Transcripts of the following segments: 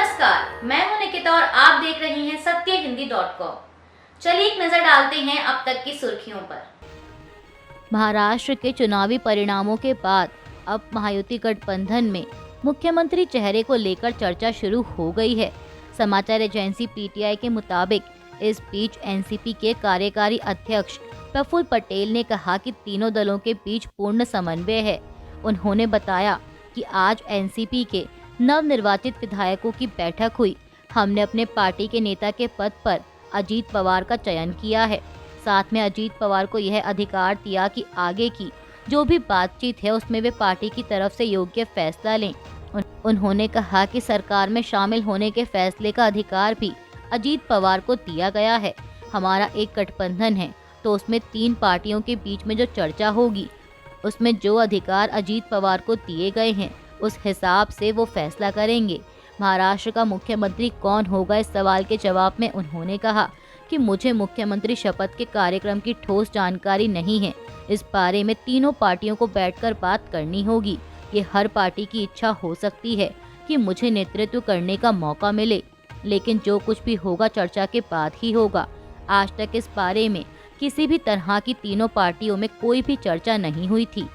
नमस्कार, मैं हूं निकिता और आप देख रही हैं सत्यहिंदी.com। चलिए एक नजर डालते हैं अब तक की सुर्खियों पर। महाराष्ट्र के चुनावी परिणामों के बाद अब महायुति गठबंधन में मुख्यमंत्री चेहरे को लेकर चर्चा शुरू हो गई है। समाचार एजेंसी पीटीआई के मुताबिक इस बीच एनसीपी के कार्यकारी अध्यक्ष प्रफुल्ल पटेल ने कहा कि तीनों दलों के बीच पूर्ण समन्वय है। उन्होंने बताया कि आज एनसीपी के नवनिर्वाचित विधायकों की बैठक हुई। हमने अपने पार्टी के नेता के पद पर अजीत पवार का चयन किया है। साथ में अजीत पवार को यह अधिकार दिया कि आगे की जो भी बातचीत है उसमें वे पार्टी की तरफ से योग्य फैसला लें। उन्होंने कहा कि सरकार में शामिल होने के फैसले का अधिकार भी अजीत पवार को दिया गया है। हमारा एक गठबंधन है तो उसमें 3 पार्टियों के बीच में जो चर्चा होगी उसमें जो अधिकार अजीत पवार को दिए गए हैं उस हिसाब से वो फैसला करेंगे। महाराष्ट्र का मुख्यमंत्री कौन होगा, इस सवाल के जवाब में उन्होंने कहा कि मुझे मुख्यमंत्री शपथ के कार्यक्रम की ठोस जानकारी नहीं है। इस बारे में तीनों पार्टियों को बैठकर बात करनी होगी। ये हर पार्टी की इच्छा हो सकती है कि मुझे नेतृत्व करने का मौका मिले, लेकिन जो कुछ भी होगा चर्चा के बाद ही होगा। आज तक इस बारे में किसी भी तरह की तीनों पार्टियों में कोई भी चर्चा नहीं हुई थी।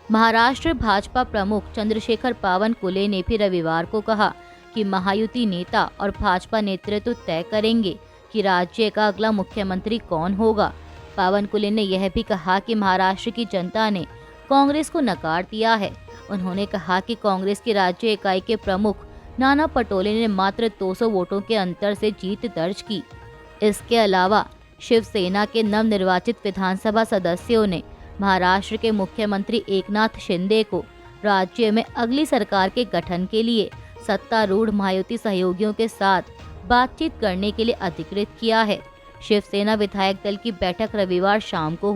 महाराष्ट्र भाजपा प्रमुख चंद्रशेखर बावनकुले ने भी रविवार को कहा कि महायुति नेता और भाजपा नेतृत्व तय करेंगे कि राज्य का अगला मुख्यमंत्री कौन होगा। बावनकुले ने यह भी कहा कि महाराष्ट्र की जनता ने कांग्रेस को नकार दिया है। उन्होंने कहा कि कांग्रेस की राज्य इकाई के प्रमुख नाना पटोले ने मात्र 200 वोटों के अंतर से जीत दर्ज की। इसके अलावा शिवसेना के नवनिर्वाचित विधानसभा सदस्यों ने महाराष्ट्र के मुख्यमंत्री एकनाथ शिंदे को राज्य में अगली सरकार के गठन के लिए सत्तारूढ़ महायुति सहयोगियों के साथ बातचीत करने के लिए अधिकृत किया है। शिवसेना विधायक दल की बैठक रविवार शाम को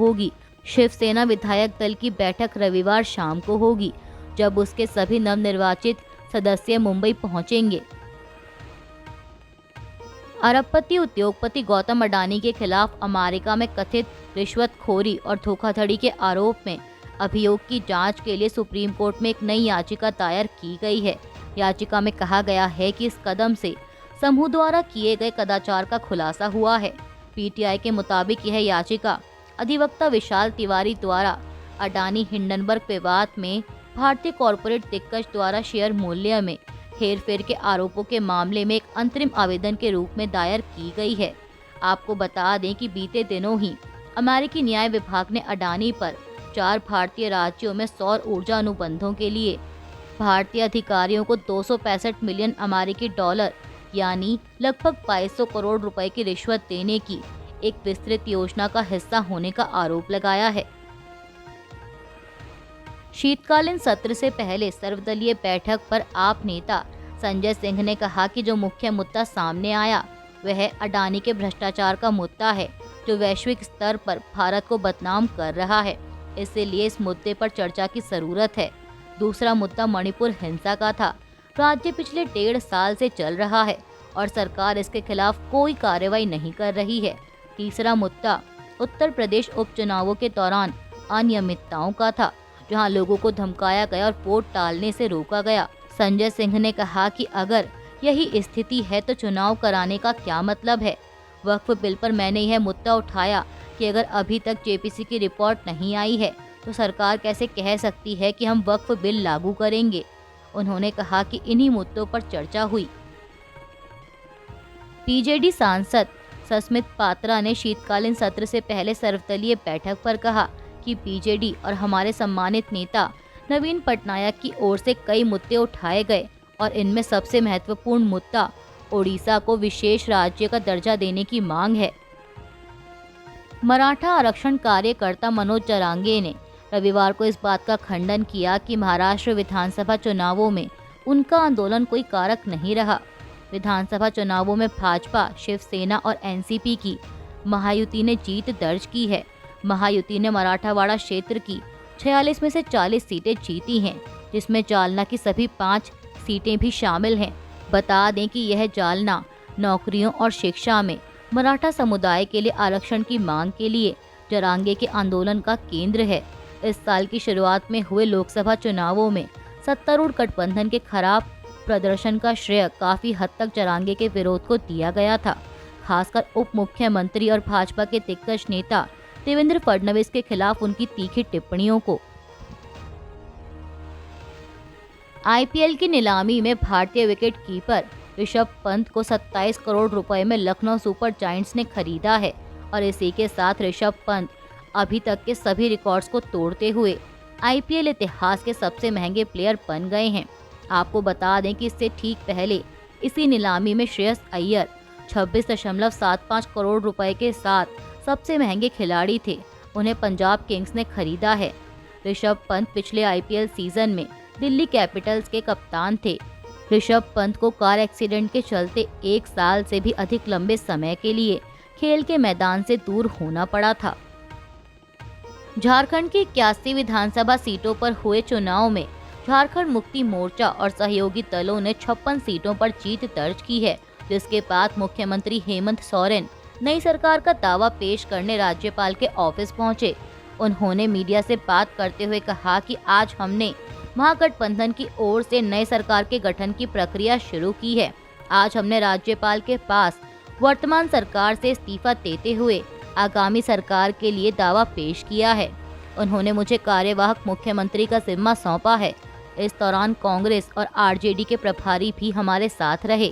होगी, जब उसके सभी नवनिर्वाचित सदस्य मुंबई पहुंचेंगे। अरबपति उद्योगपति गौतम अडानी के खिलाफ अमेरिका में कथित रिश्वतखोरी और धोखाधड़ी के आरोप में अभियोग की जांच के लिए सुप्रीम कोर्ट में एक नई याचिका दायर की गई है। याचिका में कहा गया है कि इस कदम से समूह द्वारा किए गए कदाचार का खुलासा हुआ है। पीटीआई के मुताबिक यह याचिका अधिवक्ता विशाल तिवारी द्वारा अडानी हिंडनबर्ग विवाद में भारतीय कॉरपोरेट दिग्गज द्वारा शेयर मूल्य में हेरफेर के आरोपों के मामले में एक अंतरिम आवेदन के रूप में दायर की गई है। आपको बता दें कि बीते दिनों ही अमेरिकी न्याय विभाग ने अडानी पर 4 भारतीय राज्यों में सौर ऊर्जा अनुबंधों के लिए भारतीय अधिकारियों को 265 मिलियन अमेरिकी डॉलर यानी लगभग 2200 करोड़ रुपए की रिश्वत देने की एक विस्तृत योजना का हिस्सा होने का आरोप लगाया है। शीतकालीन सत्र से पहले सर्वदलीय बैठक पर आप नेता संजय सिंह ने कहा कि जो मुख्य मुद्दा सामने आया वह अडानी के भ्रष्टाचार का मुद्दा है, जो वैश्विक स्तर पर भारत को बदनाम कर रहा है। इसलिए इस मुद्दे पर चर्चा की जरूरत है। दूसरा मुद्दा मणिपुर हिंसा का था। राज्य पिछले 1.5 साल से चल रहा है और सरकार इसके खिलाफ कोई कार्रवाई नहीं कर रही है। तीसरा मुद्दा उत्तर प्रदेश उपचुनावों के दौरान अनियमितताओं का था, जहां लोगों को धमकाया गया और वोट डालने से रोका गया। संजय सिंह ने कहा कि अगर यही स्थिति है तो चुनाव कराने का क्या मतलब है। वक्फ बिल पर मैंने यह मुद्दा उठाया कि अगर अभी तक जेपीसी की रिपोर्ट नहीं आई है तो सरकार कैसे कह सकती है कि हम वक्फ बिल लागू करेंगे। उन्होंने कहा कि इन्हीं मुद्दों पर चर्चा हुई। बीजेडी सांसद सस्मित पात्रा ने शीतकालीन सत्र से पहले सर्वदलीय बैठक पर कहा कि बीजेडी और हमारे सम्मानित नेता नवीन पटनायक की ओर से कई मुद्दे उठाए गए और इनमें सबसे महत्वपूर्ण मुद्दा ओडिशा को विशेष राज्य का दर्जा देने की मांग है। मराठा आरक्षण कार्यकर्ता मनोज जरांगे ने रविवार को इस बात का खंडन किया कि महाराष्ट्र विधानसभा चुनावों में उनका आंदोलन कोई कारक नहीं रहा। विधानसभा चुनावों में भाजपा, शिवसेना और एनसीपी की महायुति ने जीत दर्ज की है। महायुति ने मराठावाड़ा क्षेत्र की 46 में से 40 सीटें जीती हैं, जिसमें जालना की सभी 5 सीटें भी शामिल हैं। बता दें कि यह जालना नौकरियों और शिक्षा में मराठा समुदाय के लिए आरक्षण की मांग के लिए जरांगे के आंदोलन का केंद्र है। इस साल की शुरुआत में हुए लोकसभा चुनावों में सत्तारूढ़ गठबंधन के खराब प्रदर्शन का श्रेय काफी हद तक जरांगे के विरोध को दिया गया था, खासकर उप मुख्यमंत्री और भाजपा के दिग्गज नेता देवेंद्र फडणवीस के खिलाफ उनकी तीखी टिप्पणियों को। आईपीएल की नीलामी में भारतीय विकेट कीपर ऋषभ पंत को 27 करोड़ रुपए में लखनऊ सुपर जायंट्स ने खरीदा है और इसी के साथ ऋषभ पंत अभी तक के सभी रिकॉर्ड्स को तोड़ते हुए आईपीएल इतिहास के सबसे महंगे प्लेयर बन गए हैं। आपको बता दें कि इससे ठीक पहले इसी नीलामी में श्रेयस अय्यर 26.75 करोड़ रुपए के साथ सबसे महंगे खिलाड़ी थे। उन्हें पंजाब किंग्स ने खरीदा है। ऋषभ पंत पिछले आईपीएल सीजन में दिल्ली कैपिटल्स के कप्तान थे। ऋषभ पंत को कार एक्सीडेंट के चलते 1 साल से भी अधिक लंबे समय के लिए खेल के मैदान से दूर होना पड़ा था। झारखंड की 81 विधानसभा सीटों पर हुए चुनाव में झारखंड मुक्ति मोर्चा और सहयोगी दलों ने 56 सीटों पर जीत दर्ज की है, जिसके बाद मुख्यमंत्री हेमंत सोरेन नई सरकार का दावा पेश करने राज्यपाल के ऑफिस पहुंचे। उन्होंने मीडिया से बात करते हुए कहा कि आज हमने महागठबंधन की ओर से नए सरकार के गठन की प्रक्रिया शुरू की है। आज हमने राज्यपाल के पास वर्तमान सरकार से इस्तीफा देते हुए आगामी सरकार के लिए दावा पेश किया है। उन्होंने मुझे कार्यवाहक मुख्यमंत्री का जिम्मा सौंपा है। इस दौरान कांग्रेस और आरजेडी के प्रभारी भी हमारे साथ रहे।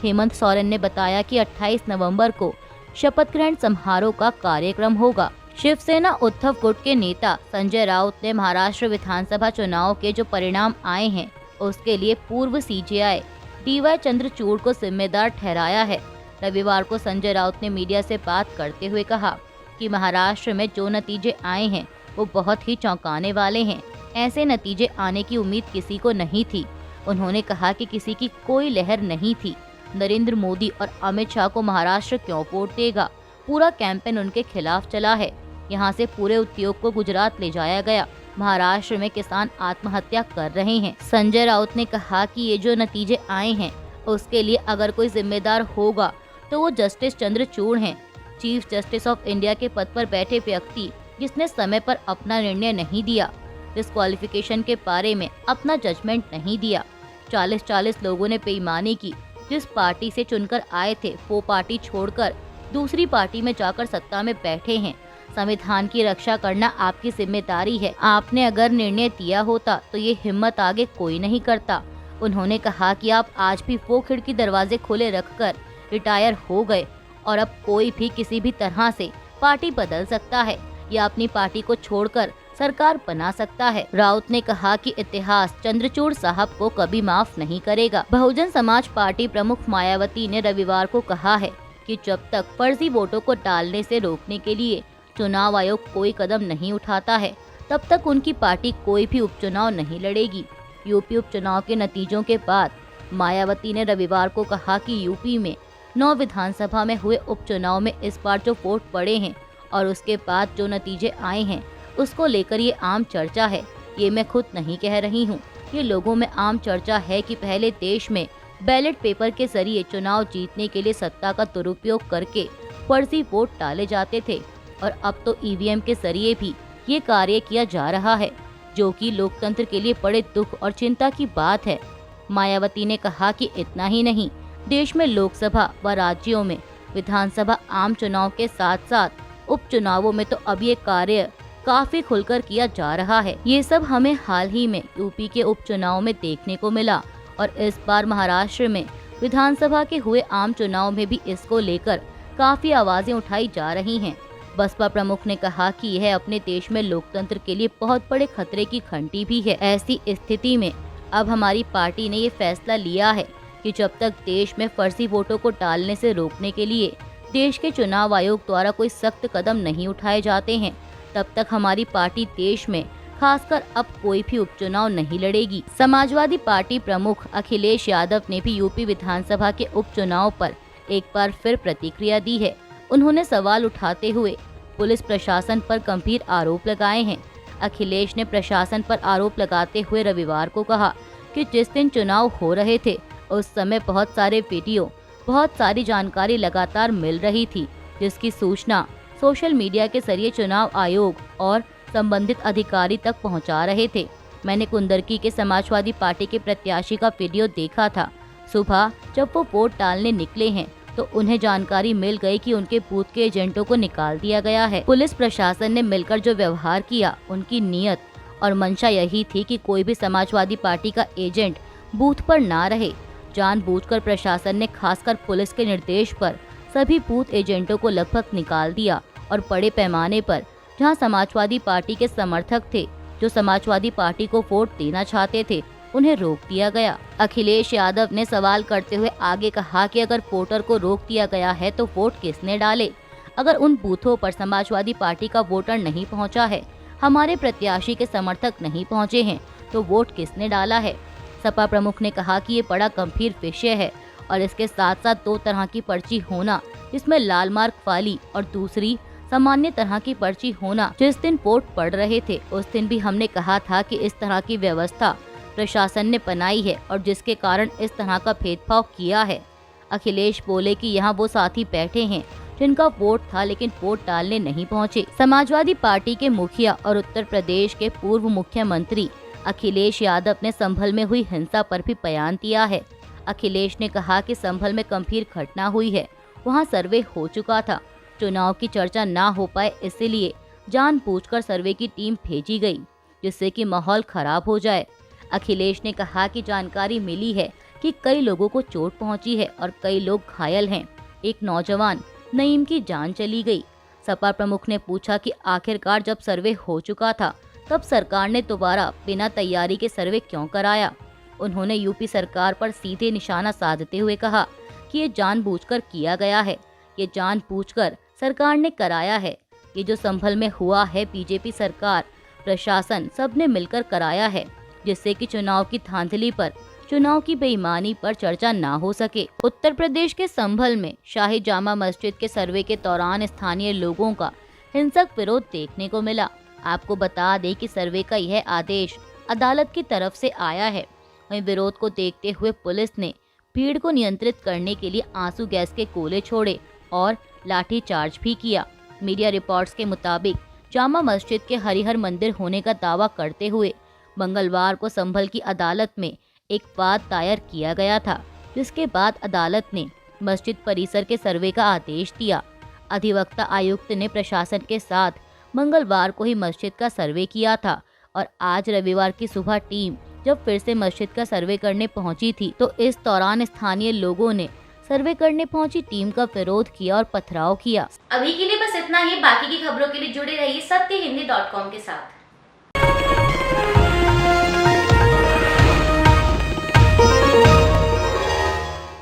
हेमंत सोरेन ने बताया कि 28 नवंबर को शपथ ग्रहण समारोह का कार्यक्रम होगा। शिवसेना उद्धव गुट के नेता संजय राउत ने महाराष्ट्र विधानसभा चुनाव के जो परिणाम आए हैं उसके लिए पूर्व सीजेआई DY चंद्रचूड़ को जिम्मेदार ठहराया है। रविवार को संजय राउत ने मीडिया से बात करते हुए कहा कि महाराष्ट्र में जो नतीजे आए हैं वो बहुत ही चौंकाने वाले हैं। ऐसे नतीजे आने की उम्मीद किसी को नहीं थी। उन्होंने कहा कि किसी की कोई लहर नहीं थी। नरेंद्र मोदी और अमित शाह को महाराष्ट्र क्यों वोट देगा? पूरा कैंपेन उनके खिलाफ चला है। यहाँ से पूरे उद्योग को गुजरात ले जाया गया। महाराष्ट्र में किसान आत्महत्या कर रहे हैं। संजय राउत ने कहा कि ये जो नतीजे आए हैं उसके लिए अगर कोई जिम्मेदार होगा तो वो जस्टिस चंद्रचूड़ हैं। चीफ जस्टिस ऑफ इंडिया के पद पर बैठे व्यक्ति जिसने समय पर अपना निर्णय नहीं दिया, डिस्क्वालिफिकेशन के बारे में अपना जजमेंट नहीं दिया। 40 लोगों ने बेईमानी की। जिस पार्टी से चुनकर आए थे वो पार्टी छोड़कर दूसरी पार्टी में जाकर सत्ता में बैठे हैं। संविधान की रक्षा करना आपकी जिम्मेदारी है। आपने अगर निर्णय दिया होता तो ये हिम्मत आगे कोई नहीं करता। उन्होंने कहा कि आप आज भी वो खिड़की दरवाजे खुले रखकर रिटायर हो गए और अब कोई भी किसी भी तरह से पार्टी बदल सकता है या अपनी पार्टी को छोड़कर सरकार बना सकता है। राउत ने कहा कि इतिहास चंद्रचूड़ साहब को कभी माफ नहीं करेगा। बहुजन समाज पार्टी प्रमुख मायावती ने रविवार को कहा है कि जब तक फर्जी वोटों को डालने से रोकने के लिए चुनाव आयोग कोई कदम नहीं उठाता है तब तक उनकी पार्टी कोई भी उपचुनाव नहीं लड़ेगी। यूपी उपचुनाव के नतीजों के बाद मायावती ने रविवार को कहा कि यूपी में 9 विधानसभा में हुए उपचुनाव में इस बार जो वोट पड़े हैं और उसके बाद जो नतीजे आए हैं उसको लेकर ये आम चर्चा है। ये मैं खुद नहीं कह रही हूँ, ये लोगों में आम चर्चा है कि पहले देश में बैलेट पेपर के जरिए चुनाव जीतने के लिए सत्ता का दुरुपयोग करके फर्जी वोट डाले जाते थे और अब तो ईवीएम के जरिए भी ये कार्य किया जा रहा है, जो कि लोकतंत्र के लिए बड़े दुख और चिंता की बात है। मायावती ने कहा कि इतना ही नहीं, देश में लोकसभा व राज्यों में विधानसभा आम चुनाव के साथ साथ उपचुनावों में तो अब ये कार्य काफी खुलकर किया जा रहा है। ये सब हमें हाल ही में यूपी के उपचुनाव में देखने को मिला और इस बार महाराष्ट्र में विधानसभा के हुए आम चुनाव में भी इसको लेकर काफी आवाजें उठाई जा रही हैं। बसपा प्रमुख ने कहा कि यह अपने देश में लोकतंत्र के लिए बहुत बड़े खतरे की घंटी भी है। ऐसी स्थिति में अब हमारी पार्टी ने ये फैसला लिया है कि जब तक देश में फर्जी वोटों को डालने से रोकने के लिए देश के चुनाव आयोग द्वारा कोई सख्त कदम नहीं उठाए जाते हैं तब तक हमारी पार्टी देश में खासकर अब कोई भी उपचुनाव नहीं लड़ेगी। समाजवादी पार्टी प्रमुख अखिलेश यादव ने भी यूपी विधानसभा के उपचुनाव पर एक बार फिर प्रतिक्रिया दी है। उन्होंने सवाल उठाते हुए पुलिस प्रशासन पर गंभीर आरोप लगाए हैं। अखिलेश ने प्रशासन पर आरोप लगाते हुए रविवार को कहा कि जिस दिन चुनाव हो रहे थे उस समय बहुत सारे वीडियो, बहुत सारी जानकारी लगातार मिल रही थी, जिसकी सूचना सोशल मीडिया के जरिए चुनाव आयोग और संबंधित अधिकारी तक पहुंचा रहे थे। मैंने कुंदरकी के समाजवादी पार्टी के प्रत्याशी का वीडियो देखा था। सुबह जब वो वोट डालने निकले हैं तो उन्हें जानकारी मिल गई कि उनके बूथ के एजेंटों को निकाल दिया गया है। पुलिस प्रशासन ने मिलकर जो व्यवहार किया, उनकी नीयत और मंशा यही थी कि कोई भी समाजवादी पार्टी का एजेंट बूथ पर ना रहे। जानबूझकर प्रशासन ने खासकर पुलिस के निर्देश पर सभी बूथ एजेंटों को लगभग निकाल दिया और बड़े पैमाने पर जहां समाजवादी पार्टी के समर्थक थे, जो समाजवादी पार्टी को वोट देना चाहते थे, उन्हें रोक दिया गया। अखिलेश यादव ने सवाल करते हुए आगे कहा कि अगर वोटर को रोक दिया गया है तो वोट किसने डाले? अगर उन बूथों पर समाजवादी पार्टी का वोटर नहीं पहुंचा है, हमारे प्रत्याशी के समर्थक नहीं पहुंचे हैं, तो वोट किसने डाला है? सपा प्रमुख ने कहा कि ये बड़ा गंभीर विषय है और इसके साथ साथ 2 तरह की पर्ची होना, जिसमें लाल मार्क वाली और दूसरी सामान्य तरह की पर्ची होना। जिस दिन वोट पड़ रहे थे उस दिन भी हमने कहा था कि इस तरह की व्यवस्था प्रशासन ने बनाई है और जिसके कारण इस तरह का भेदभाव किया है। अखिलेश बोले कि यहाँ वो साथी बैठे हैं जिनका वोट था लेकिन वोट डालने नहीं पहुँचे। समाजवादी पार्टी के मुखिया और उत्तर प्रदेश के पूर्व मुख्यमंत्री अखिलेश यादव ने संभल में हुई हिंसा पर भी बयान दिया है। अखिलेश ने कहा कि संभल में गंभीर घटना हुई है, वहाँ सर्वे हो चुका था, चुनाव की चर्चा ना हो पाए इसलिए जानबूझकर सर्वे की टीम भेजी गई जिससे कि माहौल खराब हो जाए। अखिलेश ने कहा कि जानकारी मिली है कि कई लोगों को चोट पहुंची है और कई लोग घायल हैं। एक नौजवान नईम की जान चली गई। सपा प्रमुख ने पूछा कि आखिरकार जब सर्वे हो चुका था तब सरकार ने दोबारा बिना तैयारी के सर्वे क्यों कराया? उन्होंने यूपी सरकार पर सीधे निशाना साधते हुए कहा कि ये जानबूझकर किया गया है, ये जानबूझकर सरकार ने कराया है। ये जो संभल में हुआ है बीजेपी सरकार, प्रशासन सबने मिलकर कराया है, जिससे कि चुनाव की धांधली पर, चुनाव की बेईमानी पर चर्चा ना हो सके। उत्तर प्रदेश के संभल में शाही जामा मस्जिद के सर्वे के दौरान स्थानीय लोगों का हिंसक विरोध देखने को मिला। आपको बता दें कि सर्वे का यह आदेश अदालत की तरफ से आया है। वहीं विरोध को देखते हुए पुलिस ने भीड़ को नियंत्रित करने के लिए आंसू गैस के गोले छोड़े और लाठीचार्ज भी किया। मीडिया रिपोर्ट्स के मुताबिक जामा मस्जिद के हरिहर मंदिर होने का दावा करते हुए मंगलवार को संभल की अदालत में एक वाद दायर किया गया था, जिसके बाद अदालत ने मस्जिद परिसर के सर्वे का आदेश दिया। अधिवक्ता आयुक्त ने प्रशासन के साथ मंगलवार को ही मस्जिद का सर्वे किया था और आज रविवार की सुबह टीम जब फिर से मस्जिद का सर्वे करने पहुंची थी तो इस दौरान स्थानीय लोगों ने सर्वे करने पहुंची टीम का विरोध किया और पथराव किया। अभी के लिए बस इतना ही। बाकी की खबरों के लिए जुड़े रहिए सत्यहिंदी.com के साथ।